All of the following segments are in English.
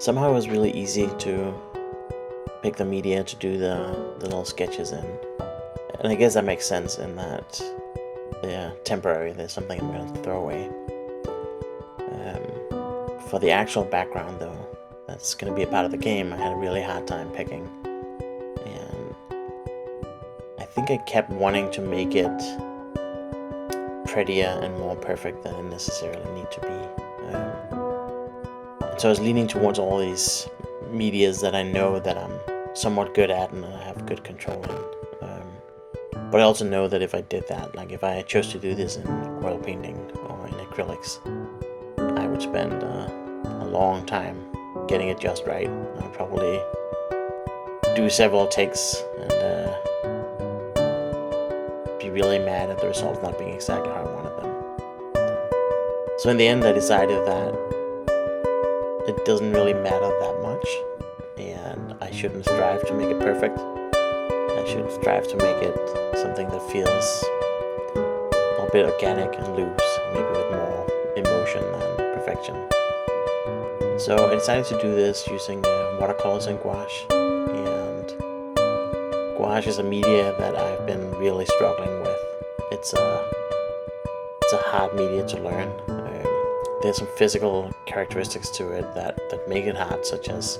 somehow it was really easy to pick the media to do the little sketches in. And I guess that makes sense in that they're temporary, there's something I'm going to throw away. For the actual background though, that's going to be a part of the game, I had a really hard time picking. And I think I kept wanting to make it prettier and more perfect than it necessarily need to be. So I was leaning towards all these medias that I know that I'm somewhat good at and I have good control in. But I also know that if I did that, like if I chose to do this in oil painting or in acrylics, I would spend a long time getting it just right. I'd probably do several takes and be really mad at the results not being exactly how I wanted them. So in the end I decided that it doesn't really matter that much, and I shouldn't strive to make it perfect. I should strive to make it something that feels a little bit organic and loose, maybe with more emotion than perfection. So I decided to do this using watercolors and gouache, and gouache is a media that I've been really struggling with. It's a hard media to learn. There's some physical characteristics to it that make it hard, such as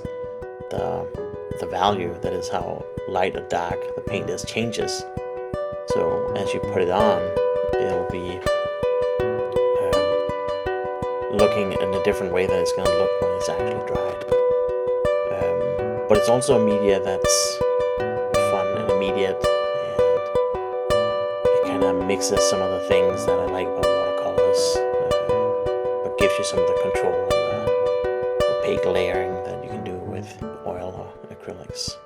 the value, that is how light or dark the paint is, changes. So as you put it on, it'll be looking in a different way than it's going to look when it's actually dried. But it's also a media that's fun and immediate, and it kind of mixes some of the things that I like about watercolors, but gives you some of the control and the opaque layering that you can do with oil or acrylics.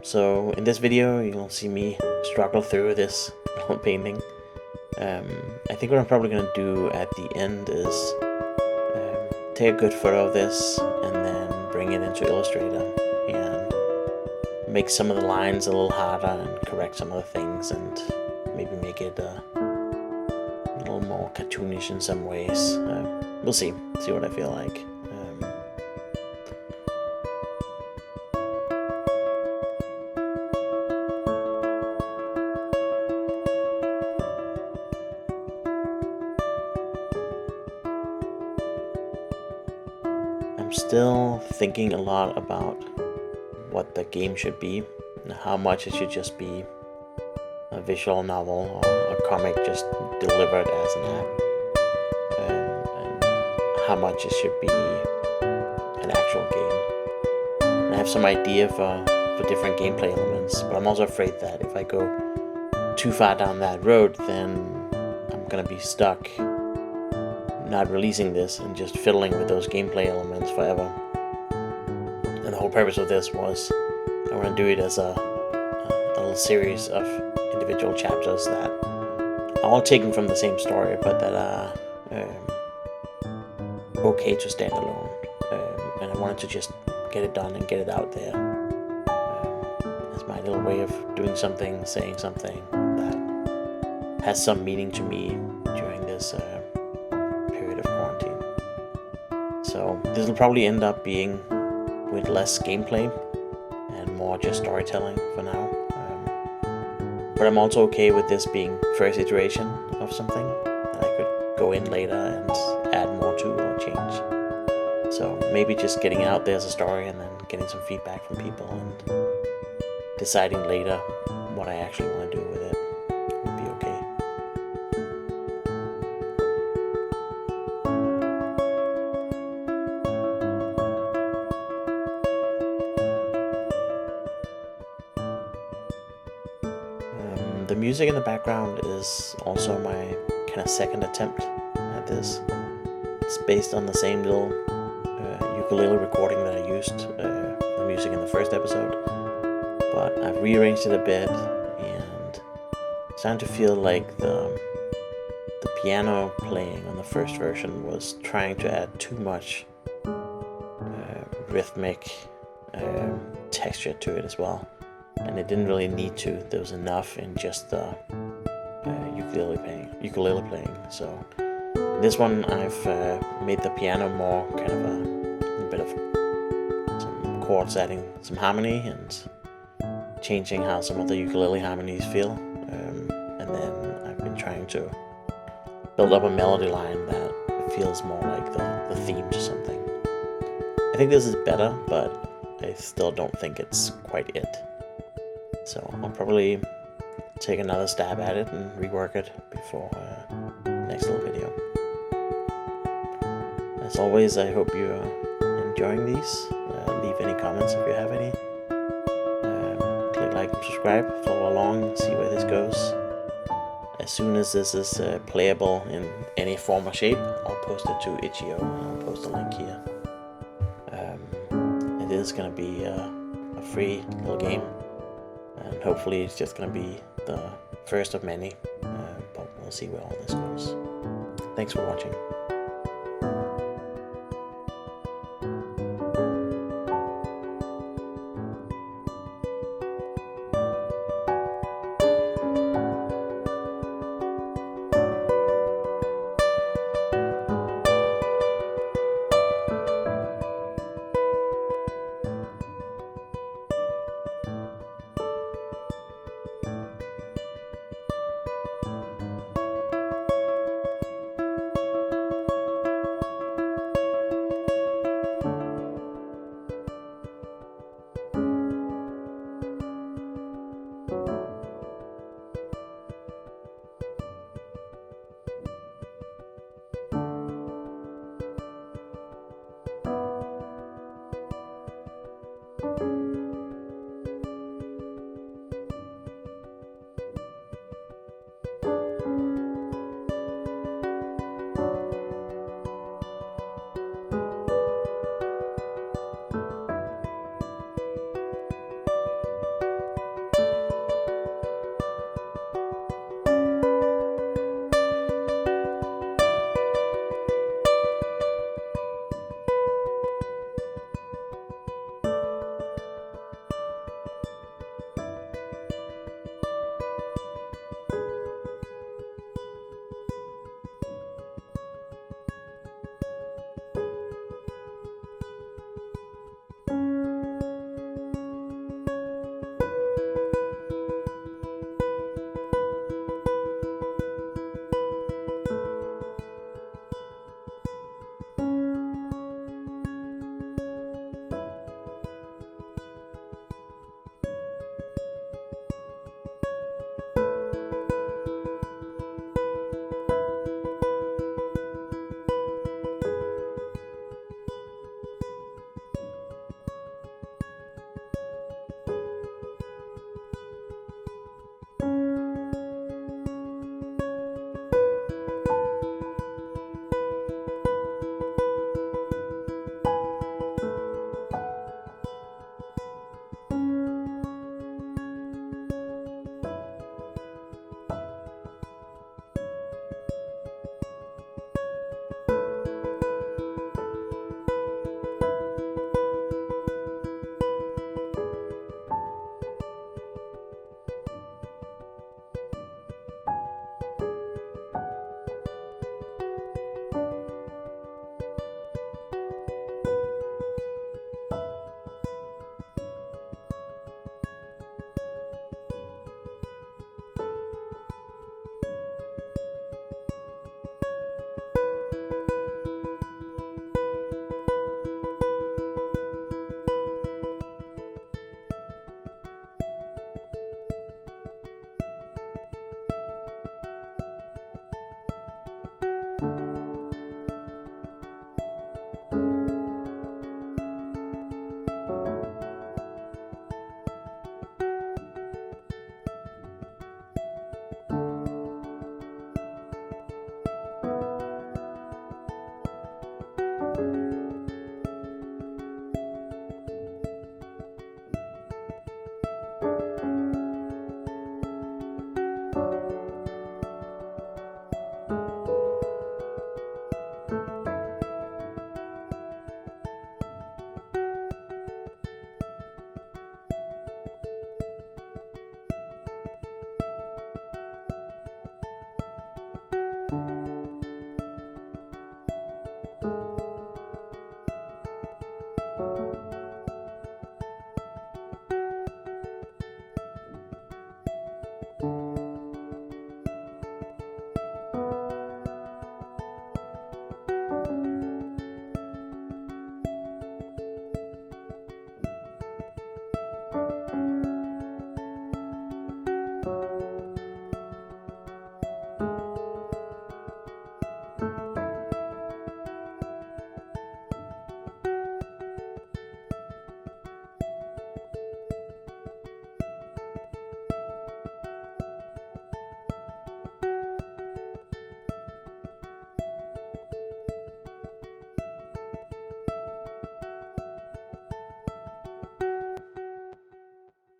So in this video you'll see me struggle through this little painting. I think what I'm probably going to do at the end is take a good photo of this and then bring it into Illustrator and make some of the lines a little harder and correct some of the things and maybe make it a little more cartoonish in some ways. We'll see what I feel like. I'm still thinking a lot about what the game should be and how much it should just be a visual novel or a comic just delivered as an app, and how much it should be an actual game. And I have some idea for different gameplay elements, but I'm also afraid that if I go too far down that road, then I'm gonna be stuck not releasing this and just fiddling with those gameplay elements forever. And the whole purpose of this was I want to do it as a little series of individual chapters that are all taken from the same story, but that are okay to stand alone. And I wanted to just get it done and get it out there as my little way of doing something, saying something that has some meaning to me during this period of quarantine. So this will probably end up being with less gameplay and more just storytelling for now. But I'm also okay with this being first iteration of something that I could go in later and add more to or change. So maybe just getting it out there as a story and then getting some feedback from people and deciding later what I actually want to do with it would be okay. The music in the background is also my kind of second attempt at this. It's based on the same little ukulele recording that I used for the music in the first episode, but I've rearranged it a bit, and it's starting to feel like the piano playing on the first version was trying to add too much rhythmic texture to it as well. And it didn't really need to. There was enough in just the ukulele playing. So This one I've made the piano more kind of a bit of some chords, adding some harmony and changing how some of the ukulele harmonies feel. And then I've been trying to build up a melody line that feels more like the theme to something. I think this is better, but I still don't think it's quite it. So I'll probably take another stab at it and rework it before next little video. As always, I hope you're enjoying these. Leave any comments if you have any. Click like and subscribe, follow along, see where this goes. As soon as this is playable in any form or shape, I'll post it to itch.io, and I'll post a link here. It is going to be a free little game, and hopefully it's just going to be the first of many, but we'll see where all this goes. Thanks for watching.